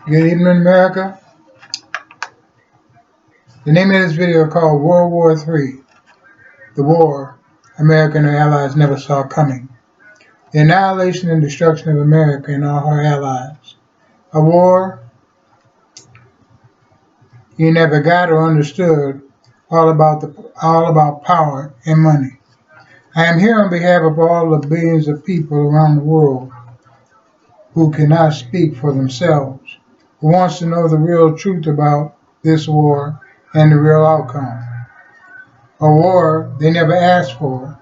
Good evening, America. The name of this video is called World War III, the war America and her allies never saw coming. The annihilation and destruction of America and all her allies. A war you never got or understood, all about power and money. I am here on behalf of all the billions of people around the world who cannot speak for themselves, who wants to know the real truth about this war and the real outcome. A war they never asked for,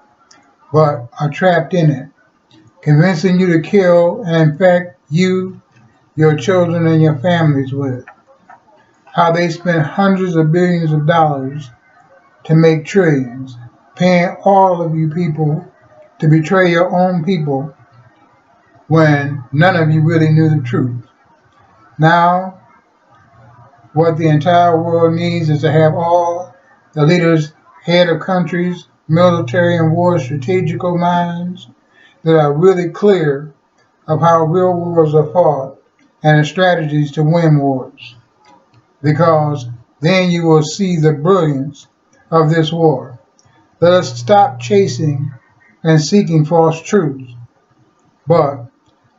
but are trapped in it, convincing you to kill and infect you, your children, and your families with. How they spend hundreds of billions of dollars to make trillions, paying all of you people to betray your own people when none of you really knew the truth. Now, what the entire world needs is to have all the leaders, head of countries, military and war strategical minds that are really clear of how real wars are fought and the strategies to win wars. Because then you will see the brilliance of this war. Let us stop chasing and seeking false truths, but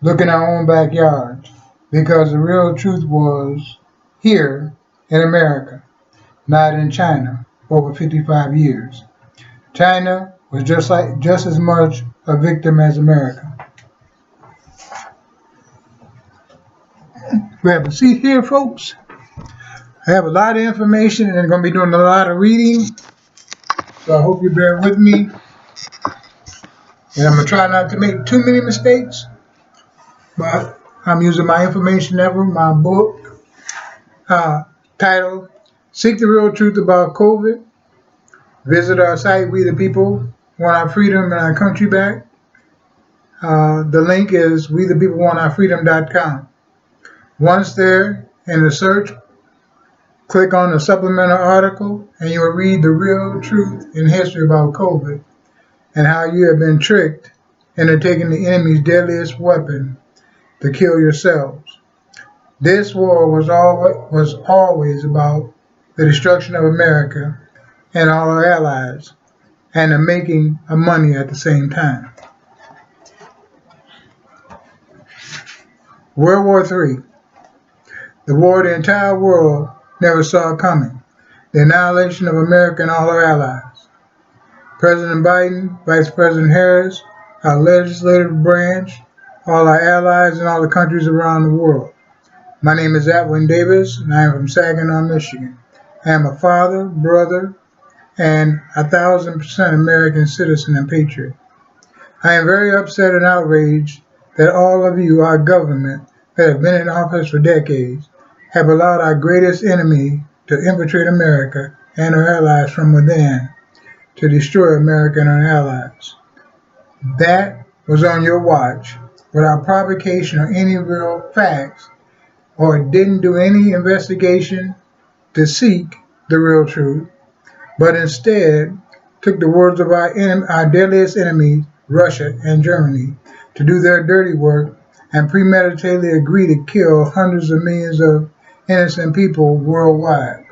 look in our own backyards, because the real truth was here in America, not in China, over 55 years. China was just as much a victim as America. Grab a seat here, folks. I have a lot of information and I'm going to be doing a lot of reading, so I hope you bear with me. And I'm going to try not to make too many mistakes, but I'm using my information network, my book, titled Seek the Real Truth About COVID. Visit our site, We the People Want Our Freedom and Our Country Back. The link is WeThePeopleWantOurFreedom.com. Once there, in the search, click on the supplemental article and you will read the real truth and history about COVID and how you have been tricked into taking the enemy's deadliest weapon to kill yourselves. This war was always about the destruction of America and all our allies and the making of money at the same time. World War III, the war the entire world never saw coming, the annihilation of America and all our allies. President Biden, Vice President Harris, our legislative branch, all our allies, and all the countries around the world. My name is Atwin Davis, and I am from Saginaw, Michigan. I am a father, brother, and 1,000% American citizen and patriot. I am very upset and outraged that all of you, our government, that have been in office for decades, have allowed our greatest enemy to infiltrate America and our allies from within to destroy America and our allies. That was on your watch without provocation or any real facts, or didn't do any investigation to seek the real truth, but instead took the words of our deadliest enemies, Russia and Germany, to do their dirty work and premeditatedly agree to kill hundreds of millions of innocent people worldwide.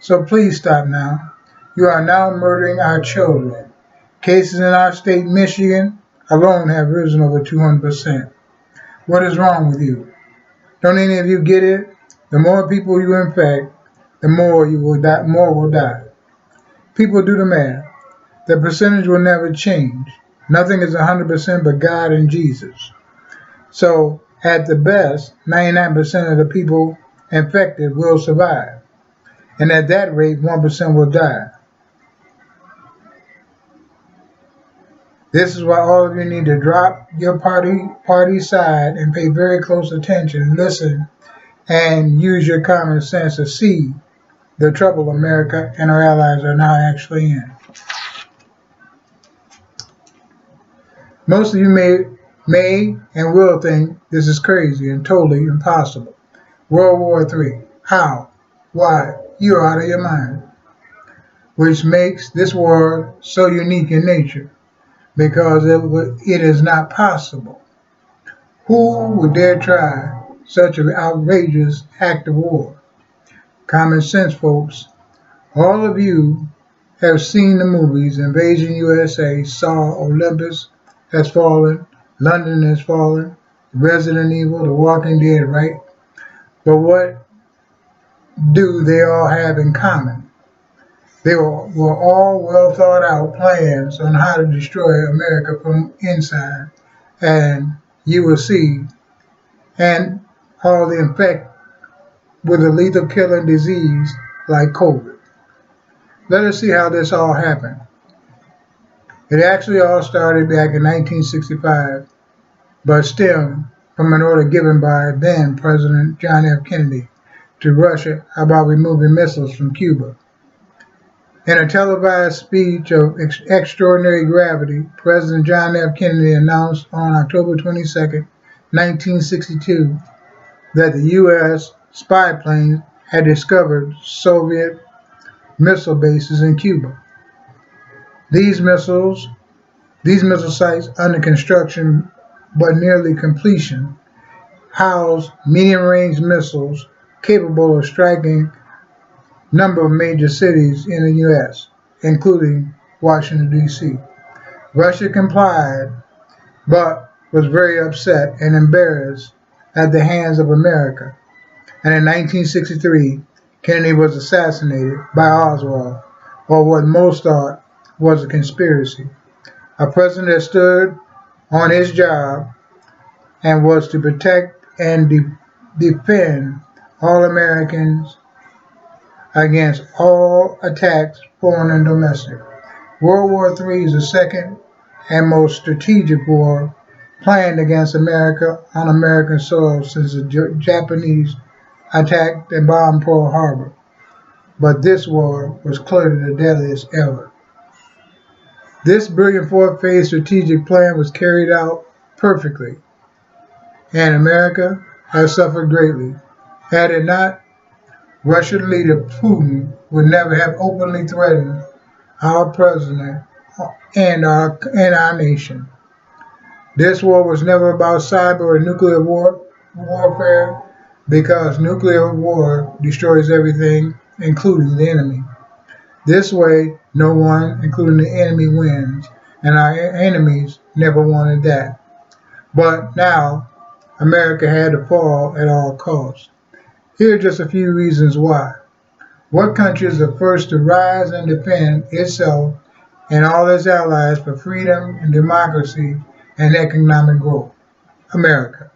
So please stop now. You are now murdering our children. Cases in our state, Michigan, alone have risen over 200%. What is wrong with you? Don't any of you get it? The more people you infect, the more you will die. More will die. People do the math. The percentage will never change. Nothing is 100% but God and Jesus. So, at the best, 99% of the people infected will survive. And at that rate, 1% will die. This is why all of you need to drop your party side and pay very close attention, listen, and use your common sense to see the trouble America and our allies are now actually in. Most of you may and will think this is crazy and totally impossible. World War III. How? Why? You're out of your mind. Which makes this war so unique in nature, because it is not possible. Who would dare try such an outrageous act of war? Common sense, folks. All of you have seen the movies Invasion USA, Saw, Olympus Has Fallen, London Has Fallen, Resident Evil, The Walking Dead, right? But what do they all have in common? They were all well thought out plans on how to destroy America from inside, and you will see, and all the infect with a lethal killing disease like COVID. Let us see how this all happened. It actually all started back in 1965, but stemmed from an order given by then President John F. Kennedy to Russia about removing missiles from Cuba. In a televised speech of extraordinary gravity, President John F. Kennedy announced on October 22, 1962, that the U.S. spy planes had discovered Soviet missile bases in Cuba. These missile sites under construction but nearly completion house medium-range missiles capable of striking a number of major cities in the U.S., including Washington, D.C. Russia complied, but was very upset and embarrassed at the hands of America. And in 1963, Kennedy was assassinated by Oswald, or what most thought was a conspiracy. A president that stood on his job and was to protect and defend all Americans against all attacks, foreign and domestic. World War III is the second and most strategic war planned against America on American soil since the Japanese attacked and bombed Pearl Harbor. But this war was clearly the deadliest ever. This brilliant four-phase strategic plan was carried out perfectly, and America has suffered greatly. Had it not, Russian leader Putin would never have openly threatened our president and our nation. This war was never about cyber or nuclear warfare, because nuclear war destroys everything, including the enemy. This way, no one, including the enemy, wins, and our enemies never wanted that. But now, America had to fall at all costs. Here are just a few reasons why. What country is the first to rise and defend itself and all its allies for freedom and democracy and economic growth? America.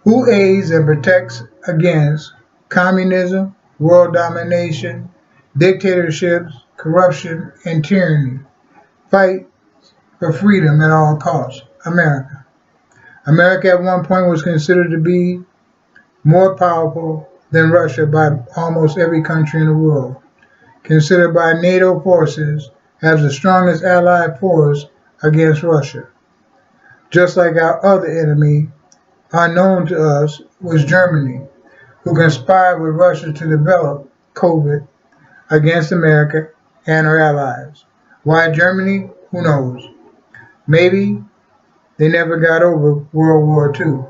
Who aids and protects against communism, world domination, dictatorships, corruption, and tyranny? Fight for freedom at all costs. America. America at one point was considered to be more powerful than Russia by almost every country in the world, considered by NATO forces as the strongest allied force against Russia. Just like our other enemy, unknown to us, was Germany, who conspired with Russia to develop COVID against America and her allies. Why Germany? Who knows? Maybe they never got over World War II,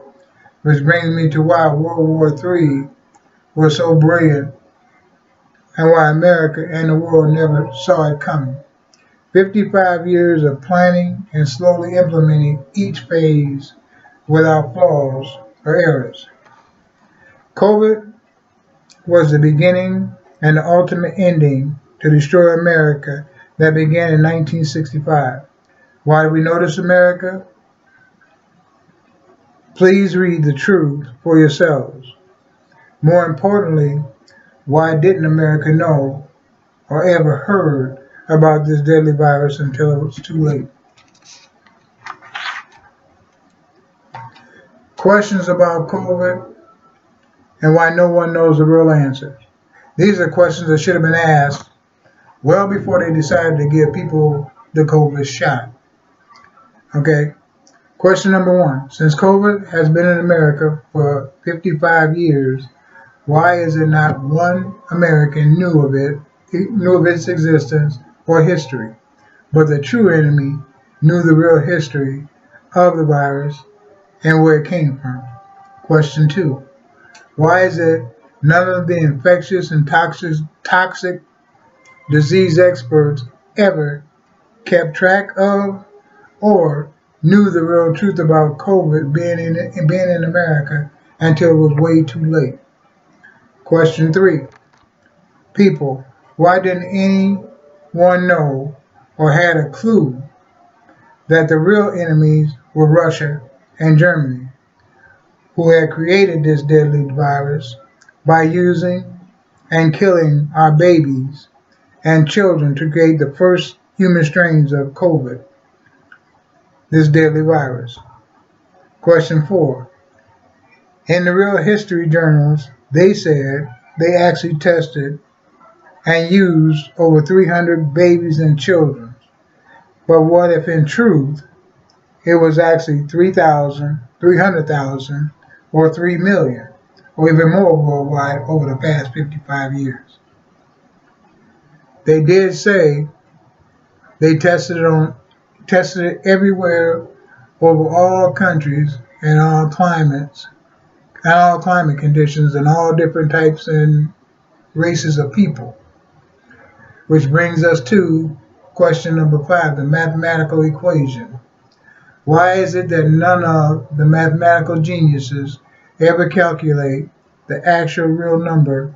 which brings me to why World War III was so brilliant and why America and the world never saw it coming. 55 years of planning and slowly implementing each phase without flaws or errors. COVID was the beginning and the ultimate ending to destroy America that began in 1965. Why do we notice America? Please read the truth for yourselves. More importantly, why didn't America know or ever heard about this deadly virus until it was too late? Questions about COVID and why no one knows the real answers. These are questions that should have been asked well before they decided to give people the COVID shot. Okay? Question number one. Since COVID has been in America for 55 years, why is it not one American knew of its existence or history, but the true enemy knew the real history of the virus and where it came from? Question 2. Why is it none of the infectious and toxic disease experts ever kept track of or knew the real truth about COVID being in America until it was way too late? Question 3. People, why didn't anyone know or had a clue that the real enemies were Russia and Germany, who had created this deadly virus by using and killing our babies and children to create the first human strains of COVID, this deadly virus? Question 4. In the real history journals, they said they actually tested and used over 300 babies and children. But what if in truth it was actually 3,000, 300,000, or 3 million, or even more worldwide over the past 55 years? They did say they tested it everywhere over all countries and all climates and all climate conditions and all different types and races of people. Which brings us to question number 5, the mathematical equation. Why is it that none of the mathematical geniuses ever calculate the actual real number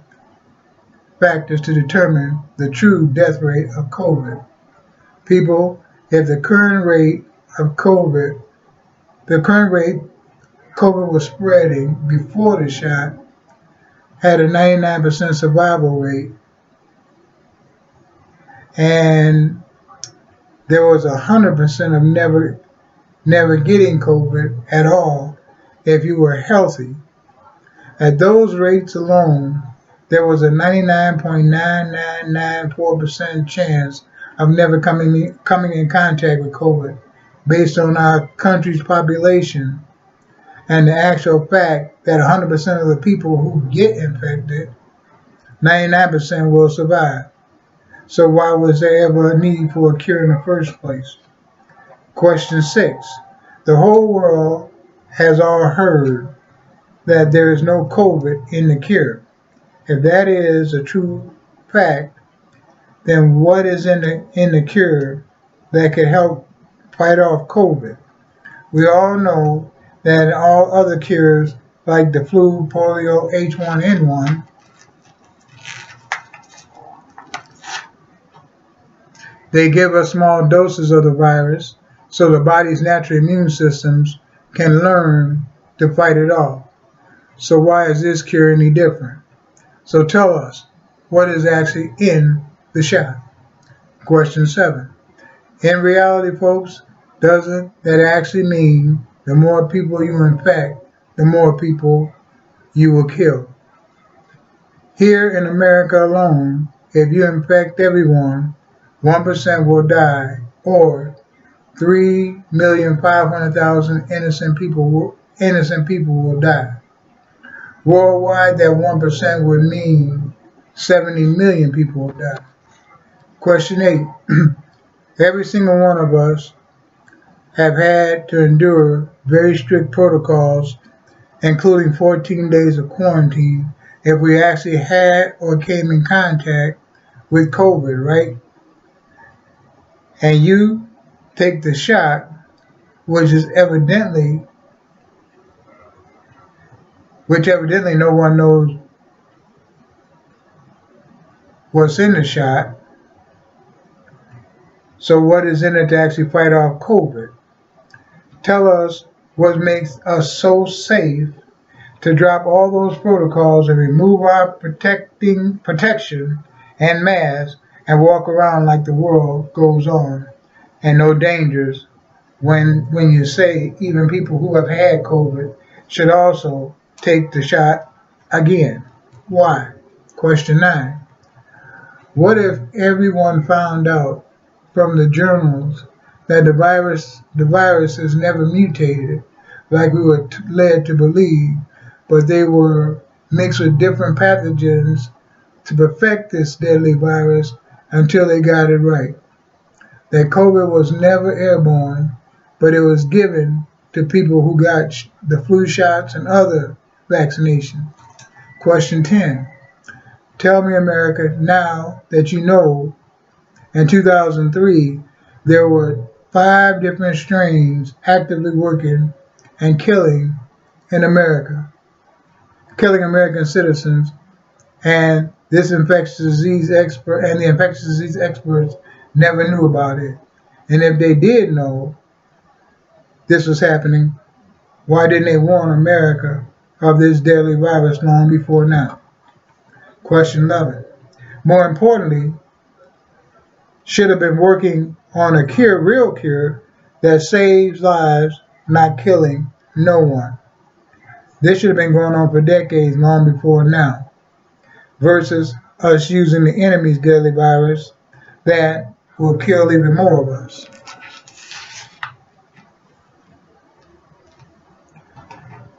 factors to determine the true death rate of COVID? People, if the current rate COVID was spreading before the shot had a 99% survival rate, and there was 100% of never getting COVID at all if you were healthy. At those rates alone, there was a 99.9994% chance of never coming in contact with COVID based on our country's population and the actual fact that 100% of the people who get infected, 99% will survive. So why was there ever a need for a cure in the first place? Question 6. The whole world has all heard that there is no COVID in the cure. If that is a true fact, then what is in the cure that could help fight off COVID? We all know that all other cures like the flu, polio, H1N1, they give us small doses of the virus so the body's natural immune systems can learn to fight it off. So why is this cure any different? So tell us, what is actually in the shot? Question 7. In reality, folks, doesn't that actually mean the more people you infect, the more people you will kill? Here in America alone, if you infect everyone, 1% will die, or 3,500,000 innocent people will die. Worldwide, that 1% would mean 70 million people will die. Question 8. Every single one of us have had to endure very strict protocols, including 14 days of quarantine, if we actually had or came in contact with COVID, right? And you take the shot, which evidently no one knows what's in the shot. So what is in it to actually fight off COVID? Tell us what makes us so safe to drop all those protocols and remove our protection and masks and walk around like the world goes on and no dangers when you say even people who have had COVID should also take the shot again. Why? Question 9. What if everyone found out from the journals that the virus has never mutated like we were led to believe, but they were mixed with different pathogens to perfect this deadly virus until they got it right? That COVID was never airborne, but it was given to people who got the flu shots and other vaccinations. Question 10. Tell me, America, now that you know in 2003 there were 5 different strains actively working and killing in America, killing American citizens, and this infectious disease expert and the infectious disease experts never knew about it. And if they did know this was happening, why didn't they warn America of this deadly virus long before now? Question 11. More importantly, should have been working on a cure, real cure, that saves lives, not killing no one. This should have been going on for decades long before now, versus us using the enemy's deadly virus that will kill even more of us.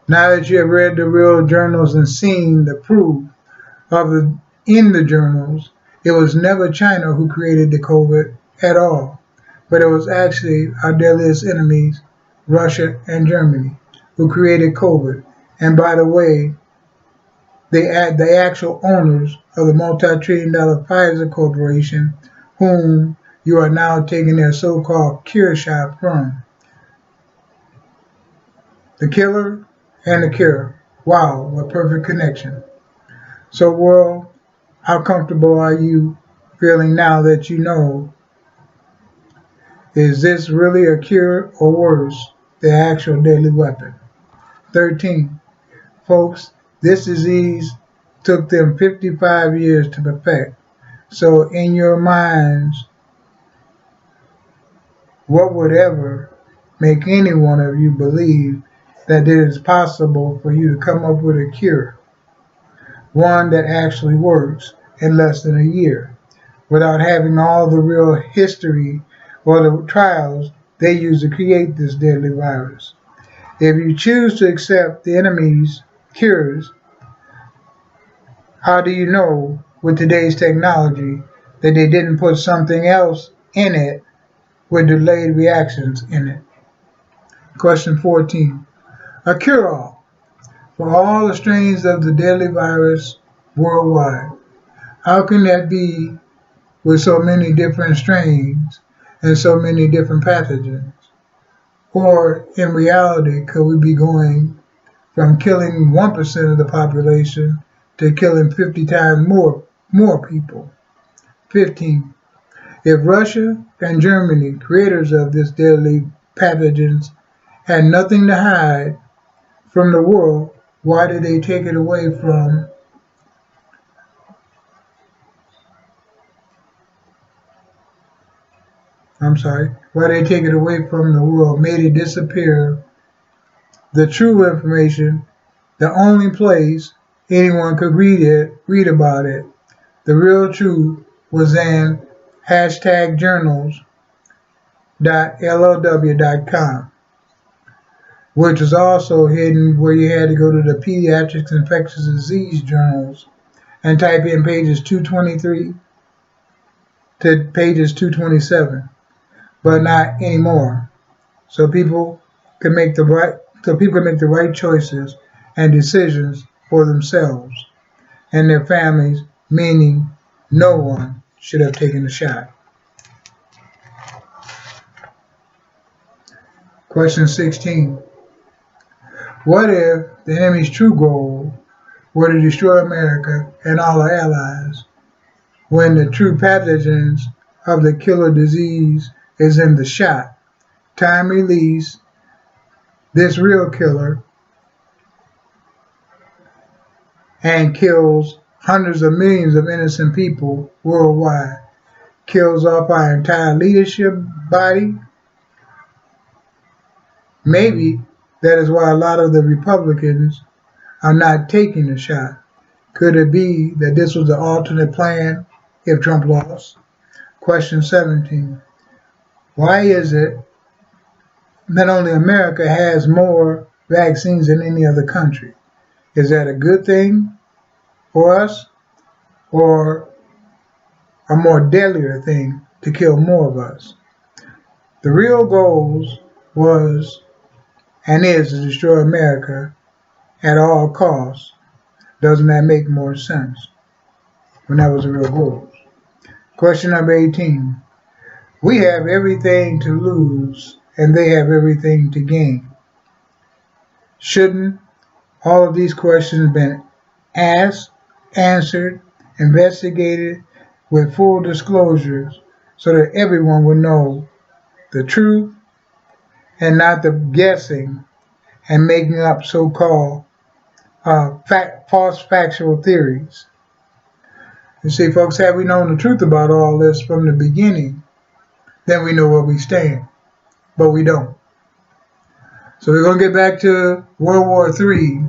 Now that you have read the real journals and seen the proof in the journals, it was never China who created the COVID at all, but it was actually our deadliest enemies, Russia and Germany, who created COVID. And by the way, the actual owners of the multi-trillion-dollar Pfizer Corporation, whom you are now taking their so-called cure shot from. The killer and the cure. Wow, what perfect connection. So world, how comfortable are you feeling now that you know? Is this really a cure or worse, the actual deadly weapon? 13. Folks, this disease took them 55 years to perfect. So in your minds, what would ever make any one of you believe that it is possible for you to come up with a cure, one that actually works in less than a year, without having all the real history or the trials they used to create this deadly virus? If you choose to accept the enemy's cures, how do you know with today's technology that they didn't put something else in it with delayed reactions in it? Question 14. A cure-all for all the strains of the deadly virus worldwide. How can that be with so many different strains and so many different pathogens? Or in reality, could we be going from killing 1% of the population to killing 50 times more people? 15. If Russia and Germany, creators of this deadly pathogens, had nothing to hide from the world, why did they take it away from why did they take it away from the world, made it disappear, the true information, the only place anyone could read about it, the real truth was in #journals.low.com, which was also hidden where you had to go to the Pediatrics Infectious Disease Journals and type in pages 223 to pages 227, but not anymore. So people can make the right choices and decisions for themselves and their families, meaning no one should have taken the shot. Question 16. What if the enemy's true goal were to destroy America and all our allies, when the true pathogens of the killer disease is in the shot? Time release, this real killer, and kills hundreds of millions of innocent people worldwide, kills off our entire leadership body. Maybe that is why a lot of the Republicans are not taking the shot. Could it be that this was the alternate plan if Trump lost? Question 17. Why is it that only America has more vaccines than any other country? Is that a good thing for us, or a more deadlier thing to kill more of us? The real goals was and is to destroy America at all costs. Doesn't that make more sense when that was the real goal? Question number 18. We have everything to lose and they have everything to gain. Shouldn't all of these questions been asked, answered, investigated with full disclosures so that everyone would know the truth and not the guessing and making up so-called false factual theories? You see, folks, had we known the truth about all this from the beginning, then we know where we stand. But we don't. So we're going to get back to World War III.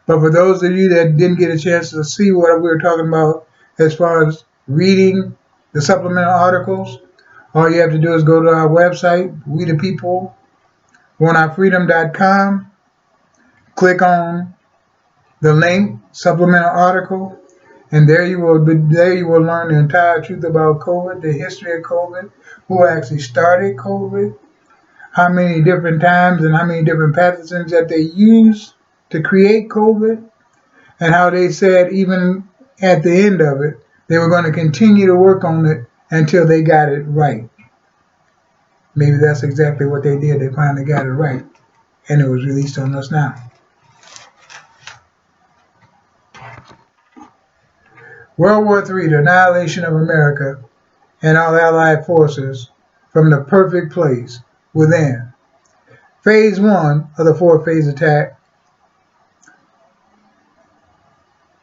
But for those of you that didn't get a chance to see what we were talking about as far as reading the supplemental articles, all you have to do is go to our website, We the People, wantOurFreedom.com, click on the link, supplemental article, and there you will learn the entire truth about COVID, the history of COVID, who actually started COVID, how many different times and how many different pathogens that they used to create COVID, and how they said even at the end of it, they were going to continue to work on it until they got it right. Maybe that's exactly what they did. They finally got it right, and it was released on us now. World War III, the annihilation of America and all allied forces from the perfect place within. Phase 1 of the 4-phase attack,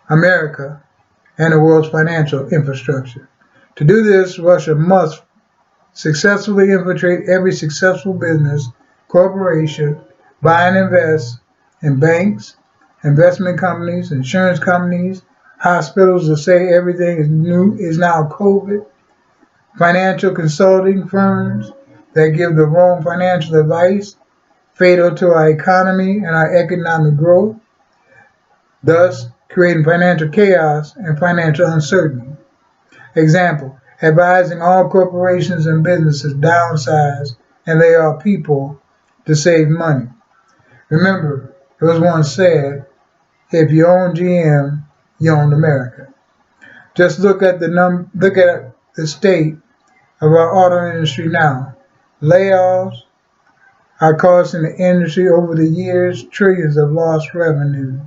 America and the world's financial infrastructure. To do this, Russia must successfully infiltrate every successful business, corporation, buy and invest in banks, investment companies, insurance companies, hospitals that say everything is now COVID, financial consulting firms that give the wrong financial advice, fatal to our economy and our economic growth, thus creating financial chaos and financial uncertainty. Example, advising all corporations and businesses downsize and lay off people to save money. Remember, it was once said, if you own GM, you own America. Just look at the state of our auto industry now. Layoffs are costing the industry over the years trillions of lost revenues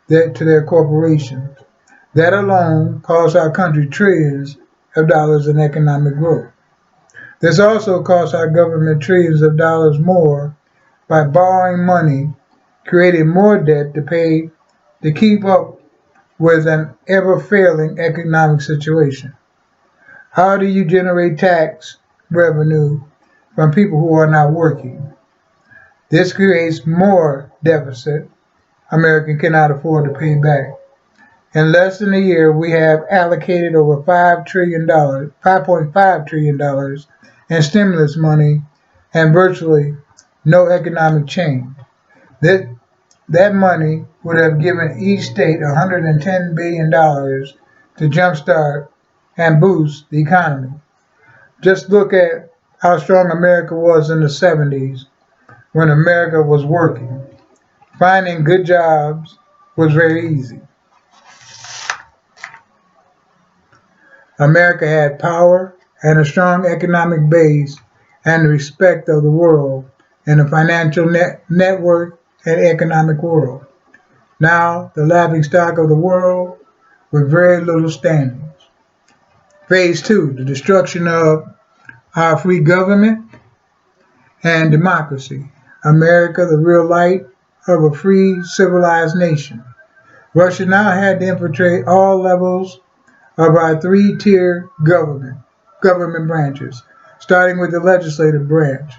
to their corporations. That alone costs our country trillions of dollars in economic growth. This also costs our government trillions of dollars more by borrowing money, creating more debt to keep up with an ever-failing economic situation. How do you generate tax revenue from people who are not working? This creates more deficit America cannot afford to pay back. In less than a year, we have allocated over $5.5 trillion in stimulus money and virtually no economic change. That money would have given each state $110 billion to jumpstart and boost the economy. Just look at how strong America was in the 70s when America was working. Finding good jobs was very easy. America had power and a strong economic base and the respect of the world in the financial network and economic world. Now, the laughingstock of the world with very little standings. Phase 2, the destruction of our free government and democracy. America, the real light of a free, civilized nation. Russia now had to infiltrate all levels of our 3-tier government branches, starting with the legislative branch,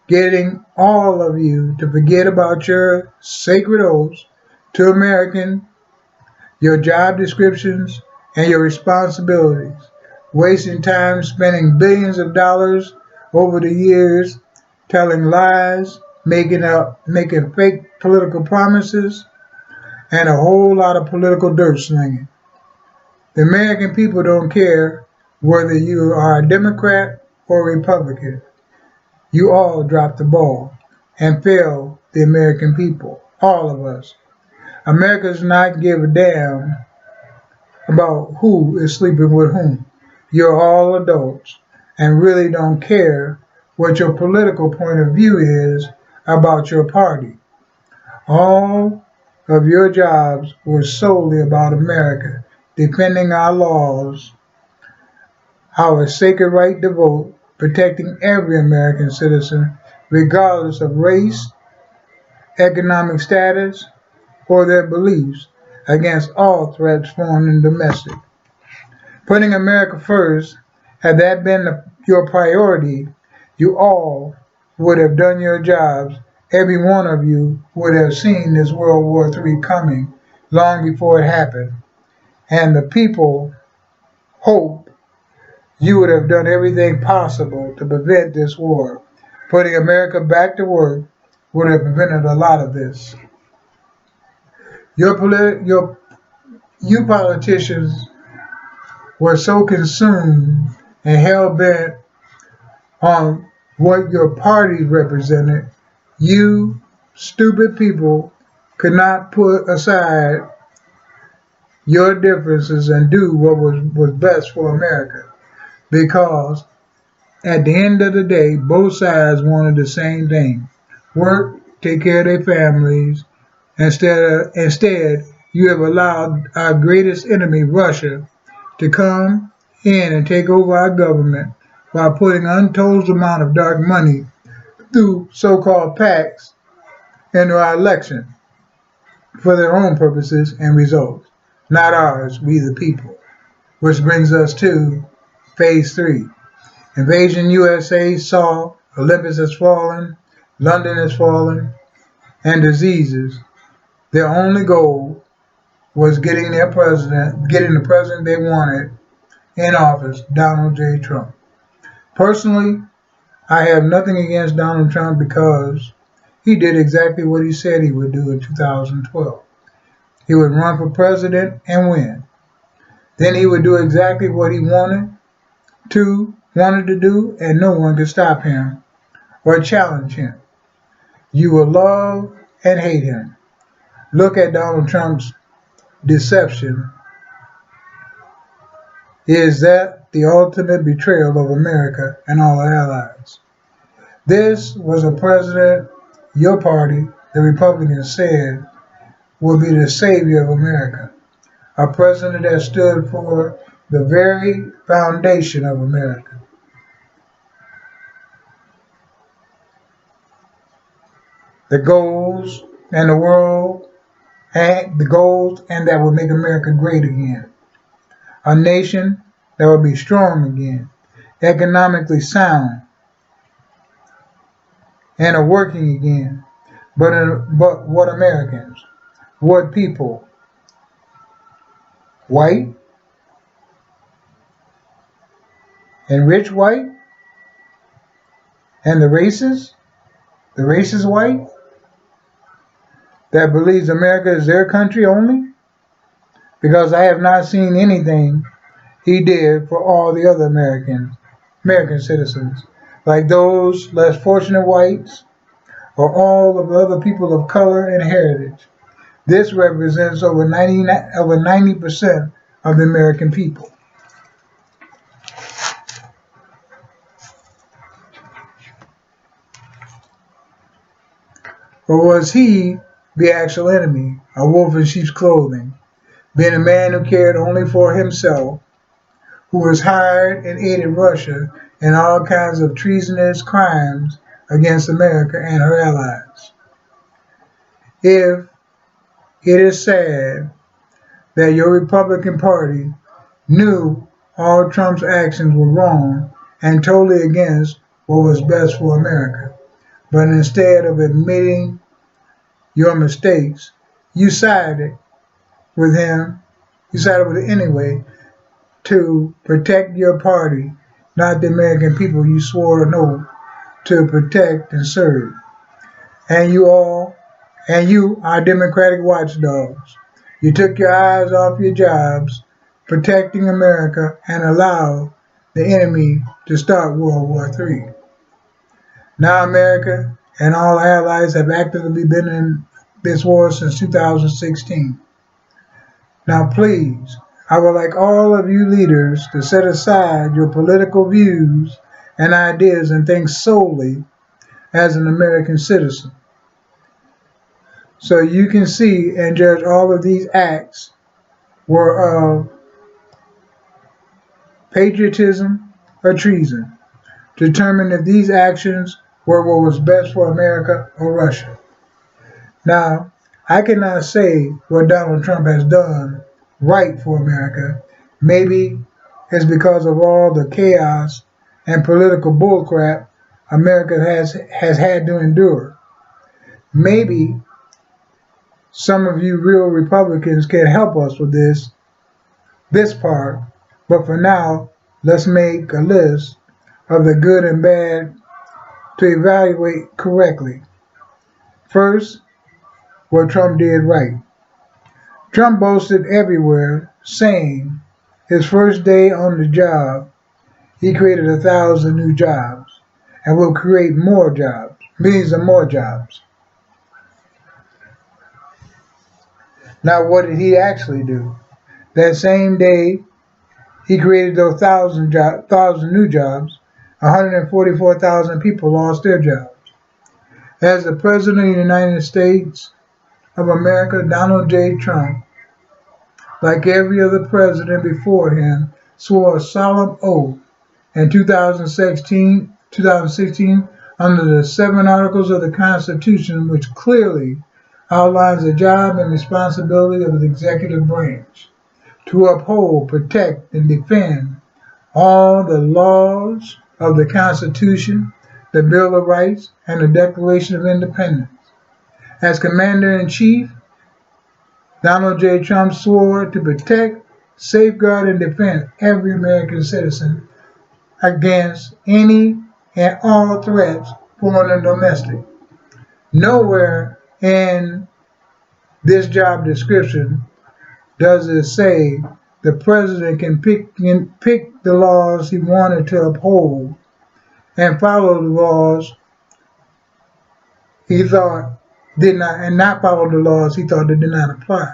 getting all of you to forget about your sacred oaths to American, your job descriptions, and your responsibilities, wasting time spending billions of dollars over the years telling lies, making fake political promises, and a whole lot of political dirt slinging. The American people don't care whether you are a Democrat or Republican. You all dropped the ball and failed the American people, all of us. America does not give a damn about who is sleeping with whom. You're all adults and really don't care what your political point of view is about your party. All of your jobs were solely about America, defending our laws, our sacred right to vote, protecting every American citizen, regardless of race, economic status, or their beliefs, against all threats, foreign and domestic. Putting America first, had that been your priority, you all would have done your jobs. Every one of you would have seen this World War III coming long before it happened. And the people hope you would have done everything possible to prevent this war. Putting America back to work would have prevented a lot of this. You politicians were so consumed and hell bent on what your party represented, you stupid people could not put aside your differences and do what was best for America. Because at the end of the day, both sides wanted the same thing. Work, take care of their families. Instead, you have allowed our greatest enemy, Russia, to come in and take over our government while putting untold amount of dark money through so-called PACs into our election for their own purposes and results, not ours, we the people. Which brings us to phase 3. Invasion USA saw Olympus has fallen, London has fallen, and diseases. Their only goal was getting the president they wanted in office, Donald J. Trump. Personally, I have nothing against Donald Trump because he did exactly what he said he would do in 2012. He would run for president and win. Then he would do exactly what he wanted to do, and no one could stop him or challenge him. You will love and hate him. Look at Donald Trump's deception. Is that the ultimate betrayal of America and all our allies? This was a president your party, the Republicans, said would be the savior of America. A president that stood for the very foundation of America. The goals and the goals and that would make America great again. A nation that would be strong again, economically sound, and a working again. But what Americans? What people? White? And rich white? And the races? The racist white? That believes America is their country only? Because I have not seen anything he did for all the other American citizens, like those less fortunate whites or all of the other people of color and heritage. This represents over 90% of the American people. Or was he the actual enemy, a wolf in sheep's clothing, being a man who cared only for himself, who was hired and aided Russia in all kinds of treasonous crimes against America and her allies? If it is sad that your Republican Party knew all Trump's actions were wrong and totally against what was best for America, but instead of admitting your mistakes, you sided with him, you sided with it anyway to protect your party, not the American people you swore an oath to protect and serve. And you are Democratic watchdogs. You took your eyes off your jobs, protecting America, and allowed the enemy to start World War III. Now America and all allies have actively been in this war since 2016. Now please, I would like all of you leaders to set aside your political views and ideas and think solely as an American citizen. So you can see and judge all of these acts were of patriotism or treason. Determine if these actions were what was best for America or Russia. Now, I cannot say what Donald Trump has done right for America. Maybe it's because of all the chaos and political bullcrap America has had to endure. Maybe some of you real Republicans can help us with this part, but for now, let's make a list of the good and bad to evaluate correctly. First, what Trump did right. Trump boasted everywhere, saying his first day on the job, he created 1,000 new jobs and will create more jobs, millions of more jobs. Now, what did he actually do? That same day, he created those 1,000 new jobs. 144,000 people lost their jobs. As the President of the United States of America, Donald J. Trump, like every other president before him, swore a solemn oath in 2016 under the 7 Articles of the Constitution, which clearly outlines the job and responsibility of the executive branch to uphold, protect, and defend all the laws of the Constitution, the Bill of Rights, and the Declaration of Independence. As Commander-in-Chief, Donald J. Trump swore to protect, safeguard, and defend every American citizen against any and all threats, foreign and domestic. Nowhere in this job description does it say the president can pick the laws he wanted to uphold and follow the laws he thought did not, and not follow the laws he thought that did not apply.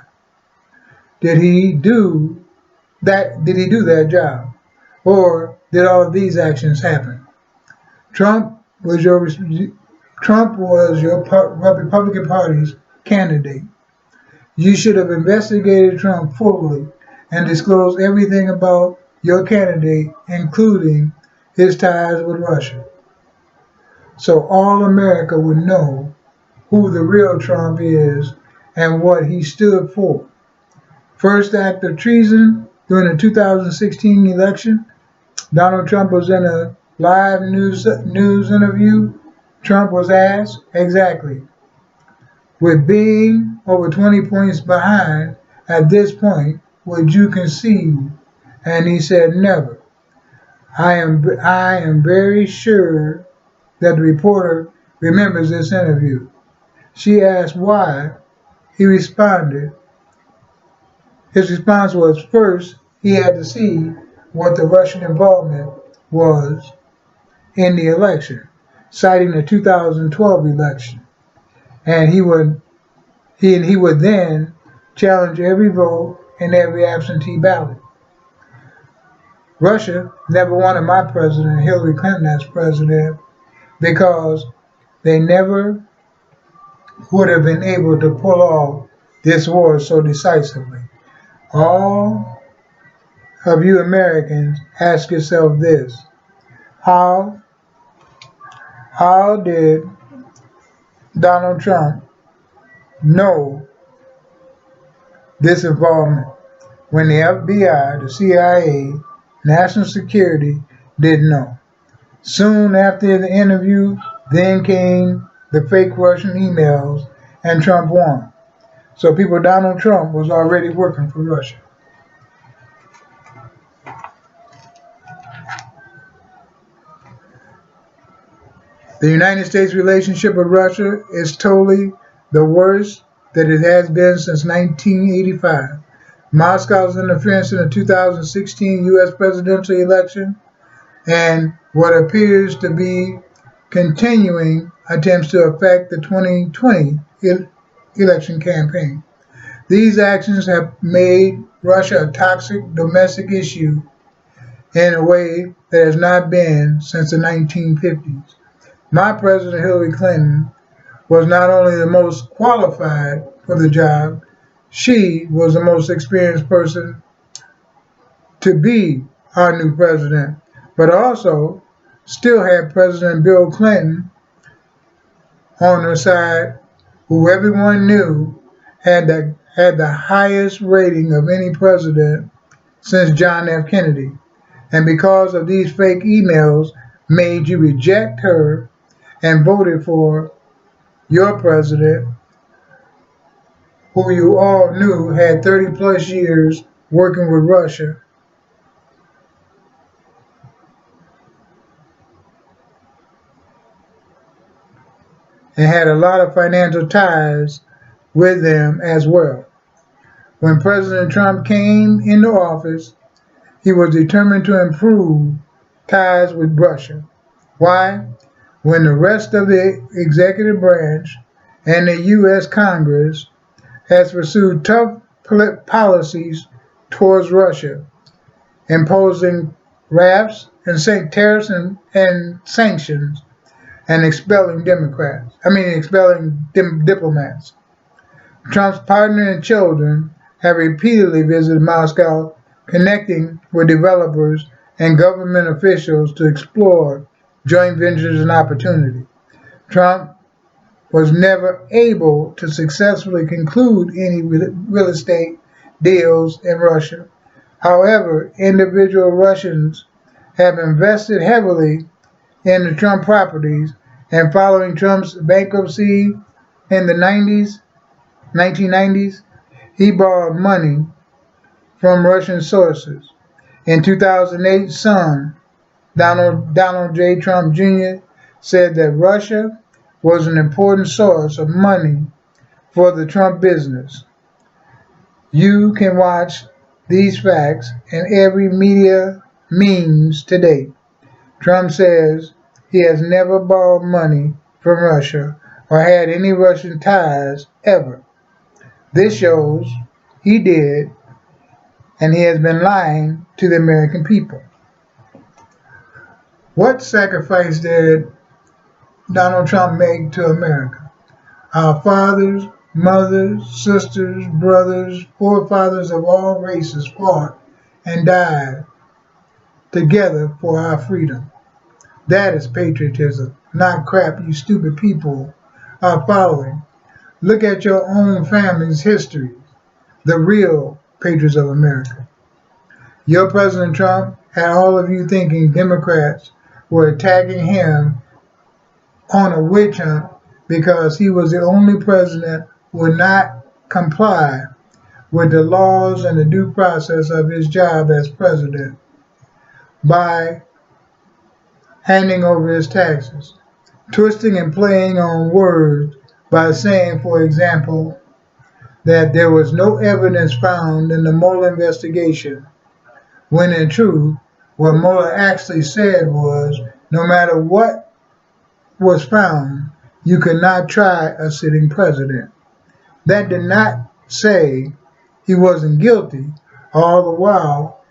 Did he do that? Did he do that job, or did all of these actions happen? Trump was your Republican Party's candidate. You should have investigated Trump fully and disclosed everything about your candidate, including his ties with Russia, so all America would know who the real Trump is and what he stood for. First act of treason during the 2016 election, Donald Trump was in a live news interview. Trump was asked, exactly, with being over 20 points behind at this point, would you concede? And he said, never. I am very sure that the reporter remembers this interview. She asked why. He responded. His response was, first, he had to see what the Russian involvement was in the election, citing the 2012 election. And he would then challenge every vote and every absentee ballot. Russia never wanted my president, Hillary Clinton, as president because they never would have been able to pull off this war so decisively. All of you Americans ask yourself this: how did Donald Trump know this involvement when the FBI, the CIA, National Security didn't know? Soon after the interview, then came the fake Russian emails, and Trump won. So Donald Trump was already working for Russia. The United States relationship with Russia is totally the worst that it has been since 1985. Moscow's interference in the 2016 U.S. presidential election and what appears to be continuing attempts to affect the 2020 election campaign. These actions have made Russia a toxic domestic issue in a way that has not been since the 1950s. My President Hillary Clinton was not only the most qualified for the job, she was the most experienced person to be our new president, but also still had President Bill Clinton on her side, who everyone knew had the highest rating of any president since John F. Kennedy. And because of these fake emails made you reject her and voted for your president, who you all knew had 30 plus years working with Russia and had a lot of financial ties with them as well. When President Trump came into office, he was determined to improve ties with Russia. Why? When the rest of the executive branch and the U.S. Congress has pursued tough policies towards Russia, imposing tariffs and sanctions, and expelling diplomats. Trump's partner and children have repeatedly visited Moscow, connecting with developers and government officials to explore joint ventures and opportunity. Trump was never able to successfully conclude any real estate deals in Russia. However, individual Russians have invested heavily in the Trump properties, and following Trump's bankruptcy in the 1990s, he borrowed money from Russian sources. In 2008, son Donald J. Trump Jr. said that Russia was an important source of money for the Trump business. You can watch these facts in every media memes today. Trump says he has never borrowed money from Russia or had any Russian ties ever. This shows he did, and he has been lying to the American people. What sacrifice did Donald Trump make to America? Our fathers, mothers, sisters, brothers, forefathers of all races fought and died together for our freedom. That is patriotism, not crap you stupid people are following. Look at your own family's history, the real patriots of America. Your President Trump had all of you thinking Democrats were attacking him on a witch hunt because he was the only president who would not comply with the laws and the due process of his job as president by handing over his taxes, twisting and playing on words by saying, for example, that there was no evidence found in the Mueller investigation, when in truth, what Mueller actually said was, no matter what was found, you could not try a sitting president. That did not say he wasn't guilty, all the while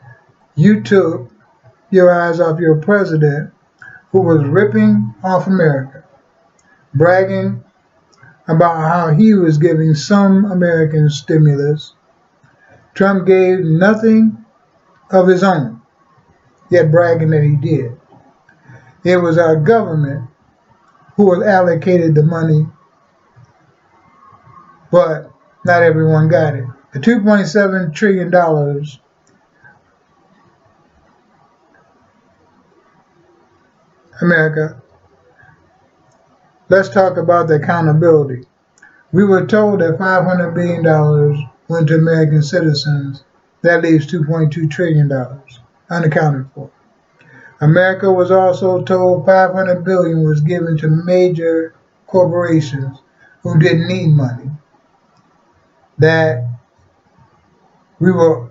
you took your eyes off your president who was ripping off America, bragging about how he was giving some Americans stimulus. Trump gave nothing of his own, yet bragging that he did. It was our government who was allocated the money, but not everyone got it. The $2.7 trillion America, let's talk about the accountability. We were told that $500 billion went to American citizens. That leaves $2.2 trillion unaccounted for. America was also told $500 billion was given to major corporations who didn't need money. That we were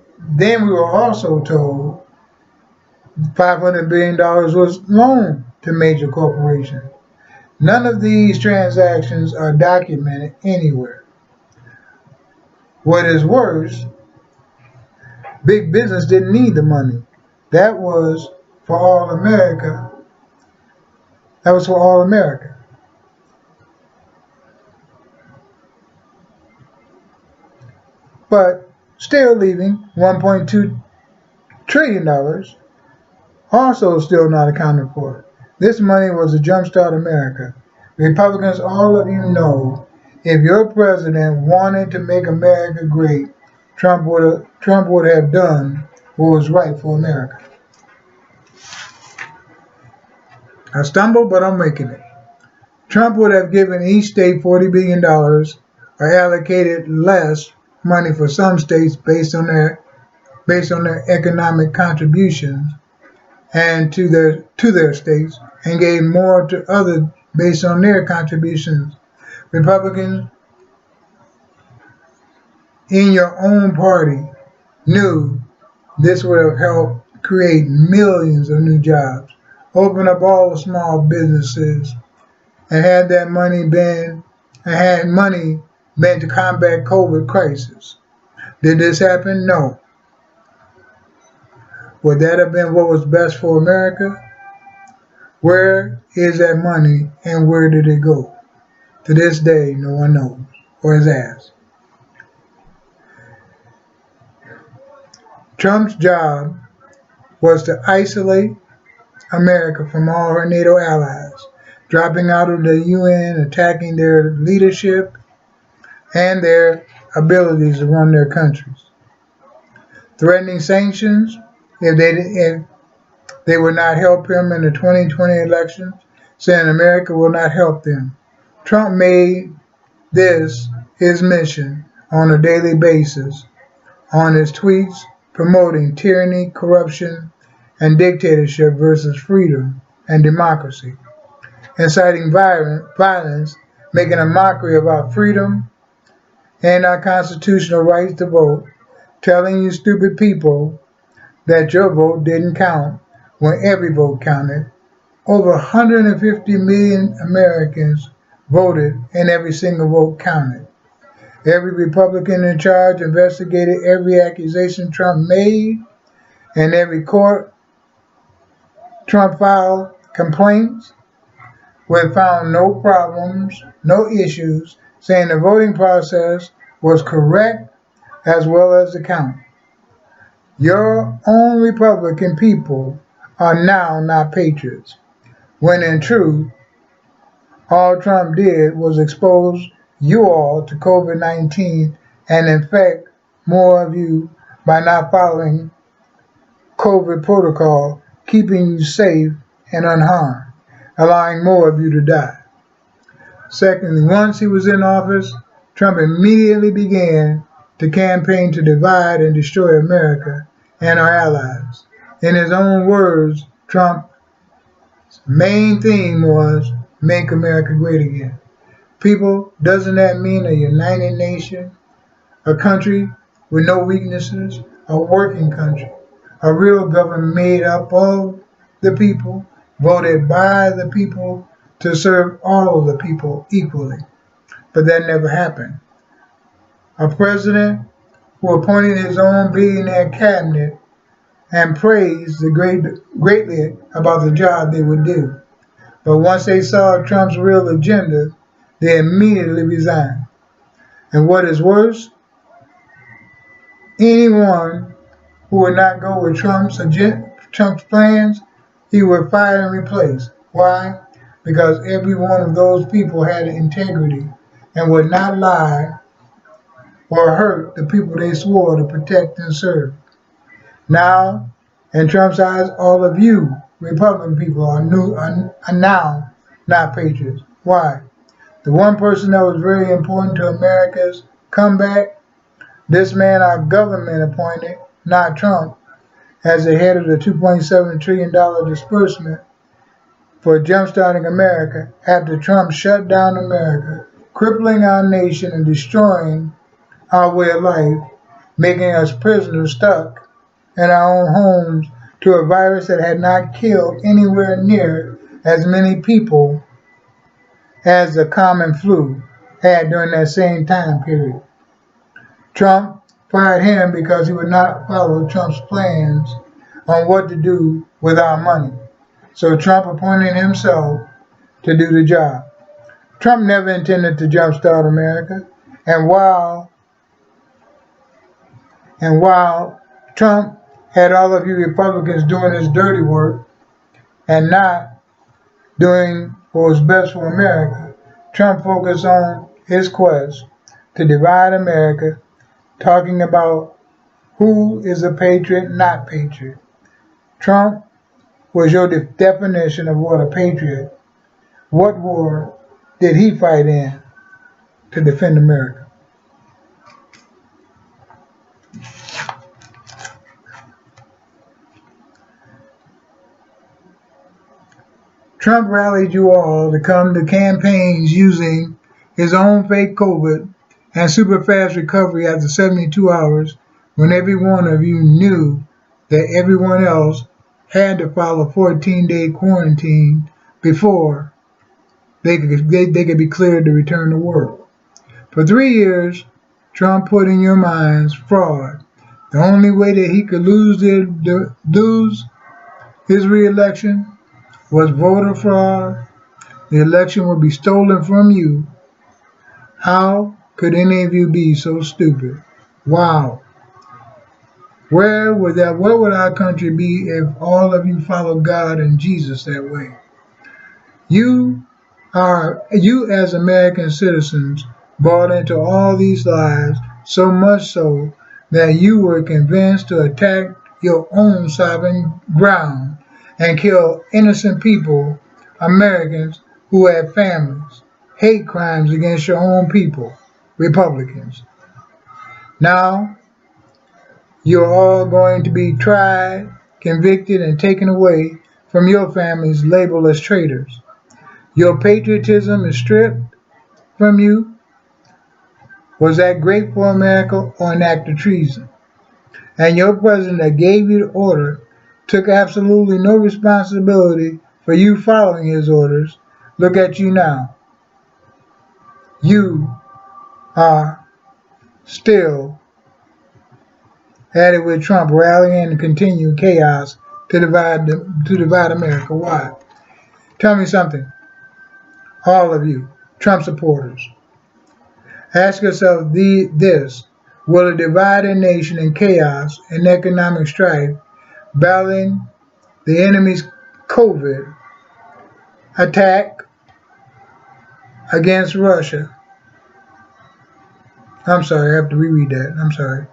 also told $500 billion was loaned to major corporations. None of these transactions are documented anywhere. What is worse, big business didn't need the money. That was for all America. That was for all America. But still leaving $1.2 trillion, also still not accounted for. This money was to jumpstart America. Republicans, all of you know, if your president wanted to make America great, Trump would have done what was right for America. I stumbled, but I'm making it. Trump would have given each state $40 billion or allocated less money for some states based on their economic contributions and to their states, and gave more to others based on their contributions. Republicans in your own party knew this would have helped create millions of new jobs, open up all the small businesses, and had money been to combat COVID crisis. Did this happen? No. Would that have been what was best for America? Where is that money and where did it go? To this day, no one knows or has asked. Trump's job was to isolate America from all her NATO allies, dropping out of the UN, attacking their leadership and their abilities to run their countries, threatening sanctions if they would not help him in the 2020 elections, saying America will not help them. Trump made this his mission on a daily basis on his tweets promoting tyranny, corruption, and dictatorship versus freedom and democracy, inciting violence, making a mockery of our freedom and our constitutional rights to vote, telling you stupid people that your vote didn't count when every vote counted. Over 150 million Americans voted and every single vote counted. Every Republican in charge investigated every accusation Trump made, and every court Trump filed complaints with found no problems, no issues, saying the voting process was correct as well as the count. Your own Republican people are now not patriots, when in truth, all Trump did was expose you all to COVID-19 and infect more of you by not following COVID protocol, keeping you safe and unharmed, allowing more of you to die. Secondly, once he was in office, Trump immediately began to campaign to divide and destroy America and our allies. In his own words, Trump's main theme was make America great again. People, doesn't that mean a united nation? A country with no weaknesses? A working country? A real government made up of the people, voted by the people to serve all of the people equally? But that never happened. A president who appointed his own billionaire cabinet and praised greatly about the job they would do. But once they saw Trump's real agenda, they immediately resigned. And what is worse, anyone who would not go with Trump's plans, he would fire and replace. Why? Because every one of those people had integrity and would not lie or hurt the people they swore to protect and serve. Now, in Trump's eyes, all of you Republican people are now not patriots. Why? The one person that was very important to America's comeback, this man our government appointed, not Trump, as the head of the $2.7 trillion disbursement for jumpstarting America after Trump shut down America, crippling our nation and destroying our way of life, making us prisoners stuck in our own homes to a virus that had not killed anywhere near as many people as the common flu had during that same time period. Trump fired him because he would not follow Trump's plans on what to do with our money. So Trump appointed himself to do the job. Trump never intended to jumpstart America, and while Trump had all of you Republicans doing his dirty work and not doing what was best for America, Trump focused on his quest to divide America, talking about who is a patriot, not patriot. Trump was your definition of what a patriot. What war did he fight in to defend America? Trump rallied you all to come to campaigns using his own fake COVID and super fast recovery after 72 hours when every one of you knew that everyone else had to follow a 14-day quarantine before they could be cleared to return to work. For 3 years, Trump put in your minds fraud. The only way that he could lose his re-election was voter fraud. The election would be stolen from you. How could any of you be so stupid? Wow. What would our country be if all of you followed God and Jesus that way? You as American citizens bought into all these lies, so much so that you were convinced to attack your own sovereign ground and kill innocent people, Americans who have families, hate crimes against your own people, Republicans. Now, you're all going to be tried, convicted, and taken away from your families labeled as traitors. Your patriotism is stripped from you. Was that great for America or an act of treason? And your president that gave you the order took absolutely no responsibility for you following his orders. Look at you now. You are still at it with Trump rallying and continuing chaos to divide America. Why? Tell me something. All of you, Trump supporters. Ask yourself this. Will a divided nation in chaos and economic strife battling the enemy's COVID attack against Russia? I'm sorry, I have to reread that. I'm sorry.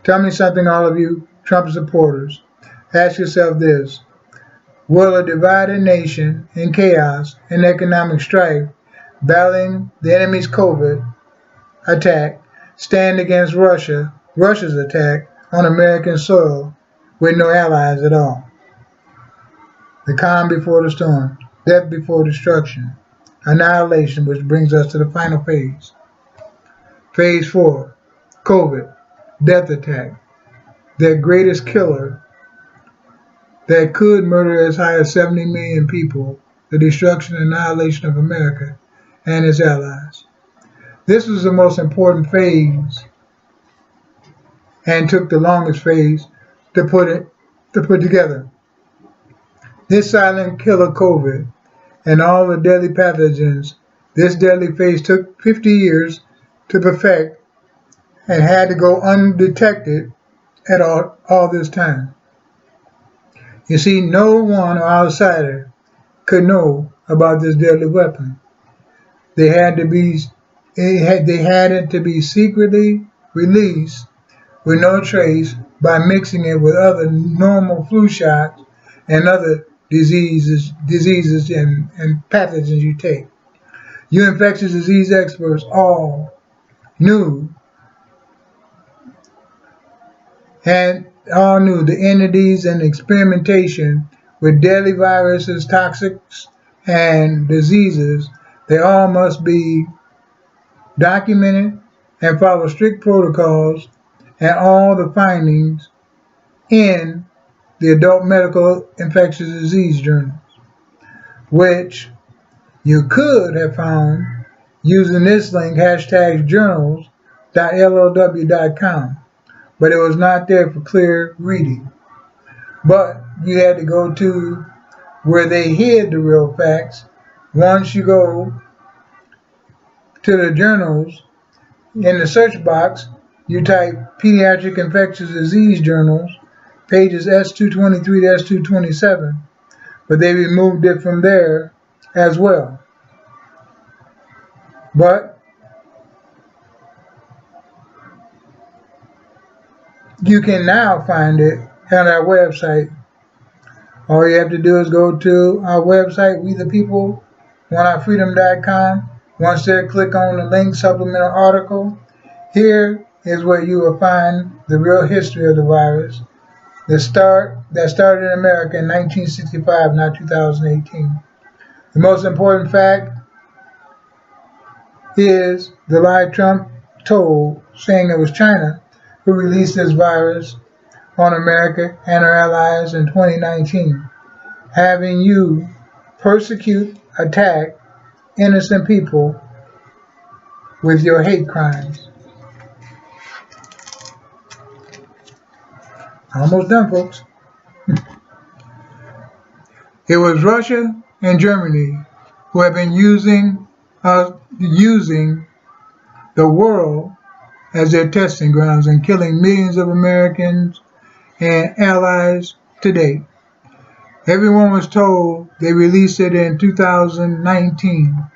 Tell me something, all of you Trump supporters. Ask yourself this. Will a divided nation in chaos and economic strife battling the enemy's COVID attack stand against Russia's attack on American soil with no allies at all? The calm before the storm, death before destruction, annihilation, which brings us to the final phase. Phase 4, COVID, death attack, that greatest killer that could murder as high as 70 million people, the destruction and annihilation of America and its allies. This was the most important phase and took the longest phase to put together. This silent killer COVID and all the deadly pathogens, this deadly phase took 50 years to perfect and had to go undetected at all this time. You see, no one outsider could know about this deadly weapon. They had it to be secretly released with no trace by mixing it with other normal flu shots and other diseases and pathogens you take. You infectious disease experts all knew the entities and experimentation with deadly viruses, toxics, and diseases. They all must be documented and follow strict protocols and all the findings in the adult medical infectious disease journals, which You could have found using this link #journals.low.com, but it was not there for clear reading. But you had to go to where they hid the real facts. Once you go to the journals, in the search box, you type Pediatric Infectious Disease Journals, pages S223 to S227, but they removed it from there as well. But you can now find it on our website. All you have to do is go to our website, We the People, OneOurFreedom.com. Once there, click on the link, supplemental article. Here is where you will find the real history of the virus. That started in America in 1965, not 2018. The most important fact is the lie Trump told, saying it was China who released this virus on America and our allies in 2019, having you persecute, attack innocent people with your hate crimes. Almost done, folks. It was Russia and Germany who have been using the world as their testing grounds and killing millions of Americans and allies to date. Everyone was told they released it in 2019,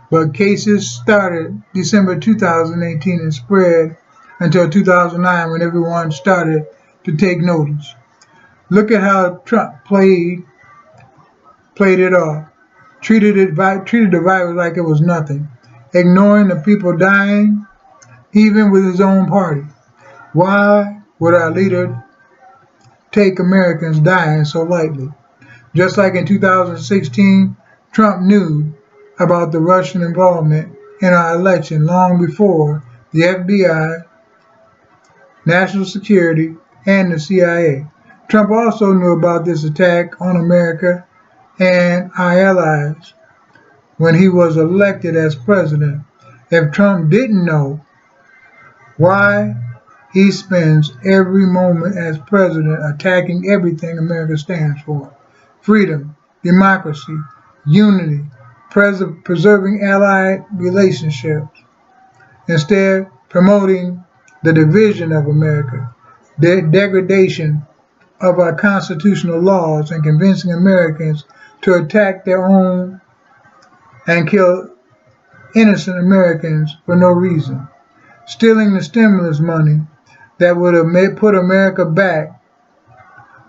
but cases started December 2018 and spread until 2009 when everyone started to take notice. Look at how Trump played it off, treated the virus like it was nothing, ignoring the people dying, even with his own party. Why would our leader take Americans dying so lightly? Just like in 2016, Trump knew about the Russian involvement in our election long before the FBI, National Security, and the CIA. Trump also knew about this attack on America and our allies when he was elected as president. If Trump didn't know, why he spends every moment as president attacking everything America stands for: freedom, democracy, unity, preserving allied relationships, instead promoting the division of America, the degradation of our constitutional laws, and convincing Americans to attack their own and kill innocent Americans for no reason, stealing the stimulus money that would have put America back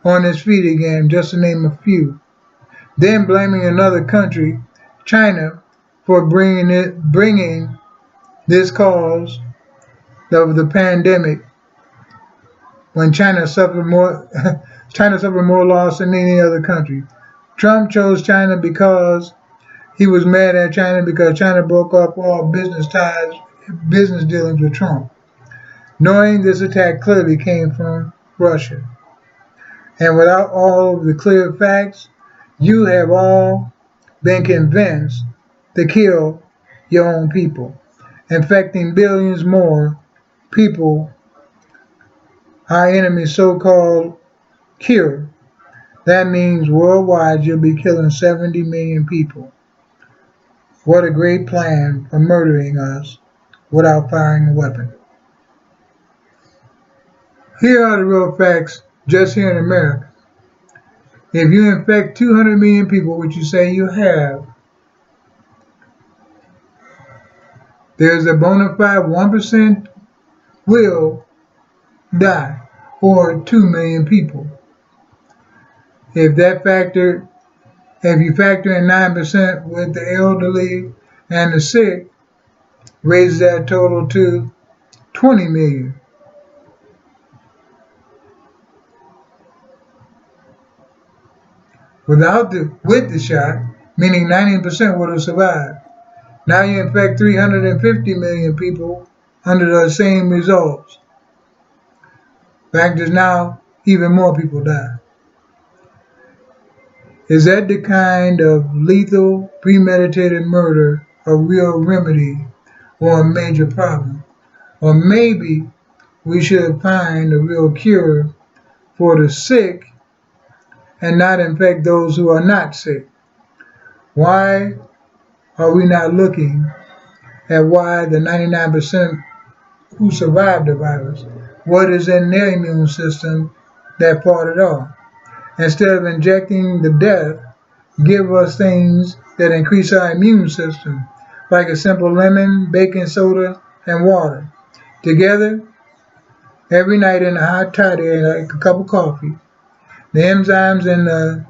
on its feet again, just to name a few. Then blaming another country, China, for bringing this cause of the pandemic, when China suffered more loss than any other country. Trump chose China because he was mad at China because China broke up all business dealings with Trump, knowing this attack clearly came from Russia. And without all of the clear facts, you have all been convinced to kill your own people, infecting billions more people our enemy's so-called cure. That means worldwide you'll be killing 70 million people. What a great plan for murdering us without firing a weapon. Here are the real facts just here in America. If you infect 200 million people, which you say you have, there's a bona fide 1% will die, or 2 million people. If you factor in 9% with the elderly and the sick, raises that total to 20 million. With the shot, meaning 90% would have survived. Now you infect 350 million people under the same results. In fact, there's now even more people die. Is that the kind of lethal, premeditated murder a real remedy or a major problem? Or maybe we should find a real cure for the sick and not infect those who are not sick. Why are we not looking at why the 99% who survived the virus, what is in their immune system that fought it off? Instead of injecting the death, give us things that increase our immune system, like a simple lemon, baking soda, and water. Together, every night in a hot toddy and like a cup of coffee, the enzymes in the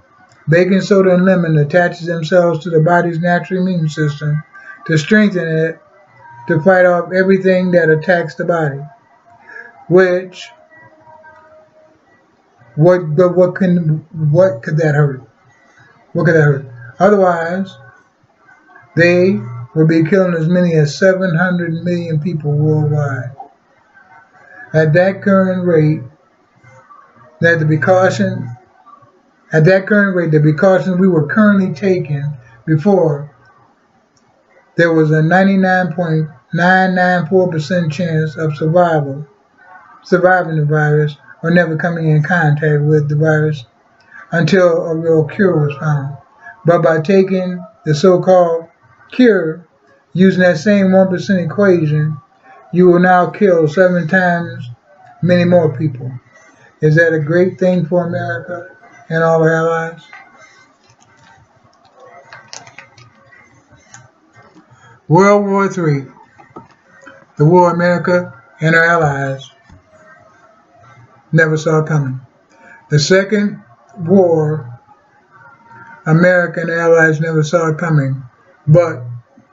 baking soda and lemon attaches themselves to the body's natural immune system to strengthen it to fight off everything that attacks the body. Which what could that hurt? What could that hurt? Otherwise, they will be killing as many as 700 million people worldwide. At that current rate, that the precaution at that current rate, the precautions we were currently taking before, there was a 99.994% chance of surviving the virus or never coming in contact with the virus until a real cure was found. But by taking the so-called cure, using that same 1% equation, you will now kill 7 times many more people. Is that a great thing for America and all our allies? World War III, the war America and our allies never saw coming. The second war America and allies never saw coming, but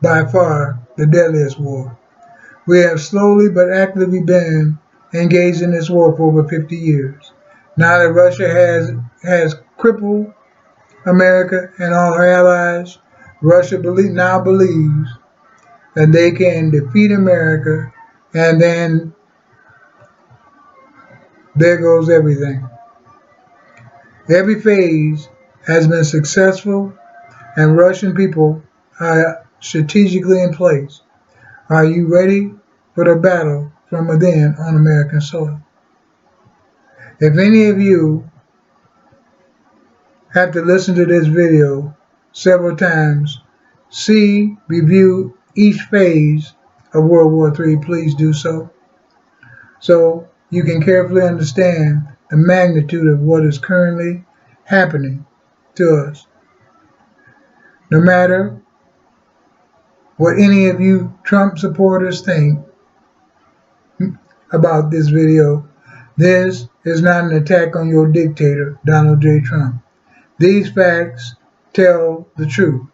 by far the deadliest war. We have slowly but actively been engaged in this war for over 50 years. Now that Russia has crippled America and all her allies, Russia now believes that they can defeat America, and then there goes everything. Every phase has been successful, and Russian people are strategically in place. Are you ready for the battle from within on American soil? If any of you have to listen to this video several times, review each phase of World War III, please do so you can carefully understand the magnitude of what is currently happening to us. No matter what any of you Trump supporters think about this video, this is not an attack on your dictator, Donald J. Trump. These facts tell the truth.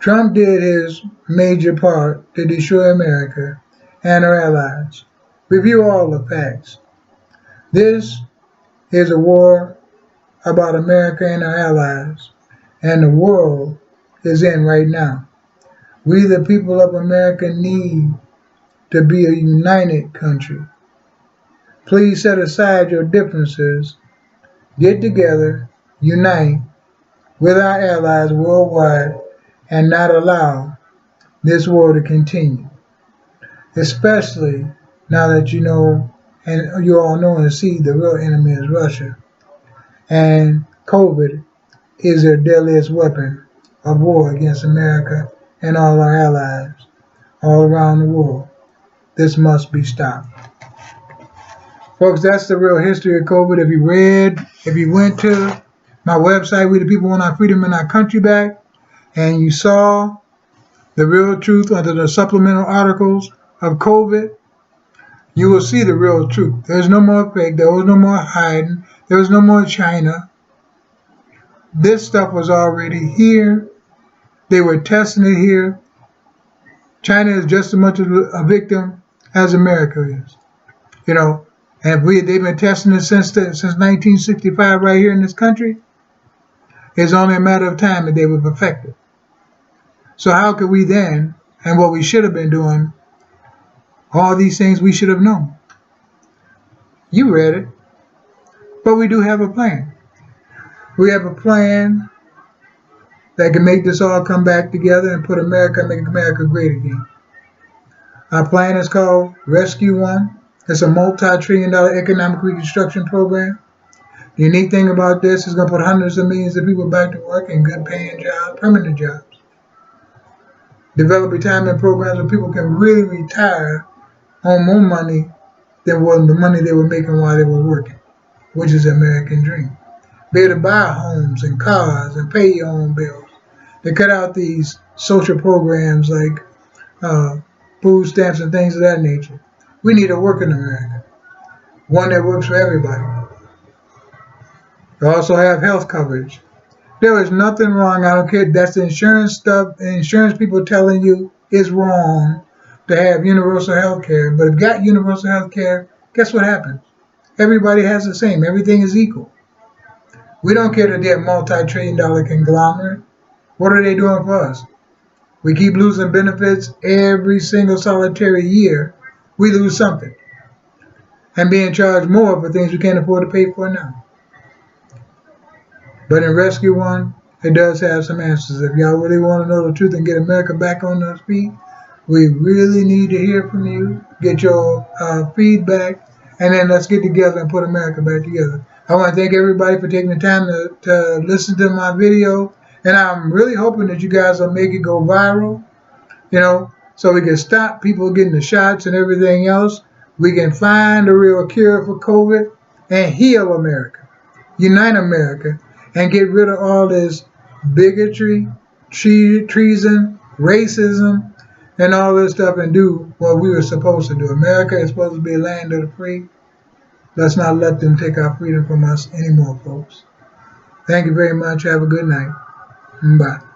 Trump did his major part to destroy America and our allies. Review all the facts. This is a war about America and our allies, and the world is in right now. We, the people of America, need to be a united country. Please set aside your differences, get together, unite with our allies worldwide, and not allow this war to continue. Especially now that you know, and you all know and see, the real enemy is Russia. And COVID is their deadliest weapon of war against America and all our allies all around the world. This must be stopped. Folks, that's the real history of COVID. If you went to my website, We the People Want Our Freedom and Our Country Back, and you saw the real truth under the supplemental articles of COVID, you will see the real truth. There's no more fake. There was no more hiding. There was no more China. This stuff was already here. They were testing it here. China is just as much a victim as America is. You know, and they've been testing it since 1965 right here in this country. It's only a matter of time that they were perfected. So how could we then, and what we should have been doing, all these things we should have known? You read it. But we do have a plan. We have a plan that can make this all come back together and make America great again. Our plan is called Rescue One. It's a multi-trillion-dollar economic reconstruction program. The unique thing about this is going to put hundreds of millions of people back to work in good paying jobs, permanent jobs. Develop retirement programs where people can really retire on more money than the money they were making while they were working, which is the American dream. Be able to buy homes and cars and pay your own bills. They cut out these social programs like food stamps and things of that nature. We need a working America, one that works for everybody. We also have health coverage. There is nothing wrong. I don't care. That's the insurance stuff. Insurance people telling you it's wrong to have universal health care. But if you got universal health care, guess what happens? Everybody has the same. Everything is equal. We don't care that they're a multi-trillion-dollar conglomerate. What are they doing for us? We keep losing benefits every single solitary year. We lose something. And being charged more for things we can't afford to pay for now. But in Rescue One, it does have some answers. If y'all really want to know the truth and get America back on those feet, we really need to hear from you, get your feedback, and then let's get together and put America back together. I want to thank everybody for taking the time to listen to my video, and I'm really hoping that you guys will make it go viral, so we can stop people getting the shots and everything else. We can find a real cure for COVID and heal America, unite America, and get rid of all this bigotry, treason, racism, and all this stuff and do what we were supposed to do. America is supposed to be a land of the free. Let's not let them take our freedom from us anymore, folks. Thank you very much. Have a good night. Bye.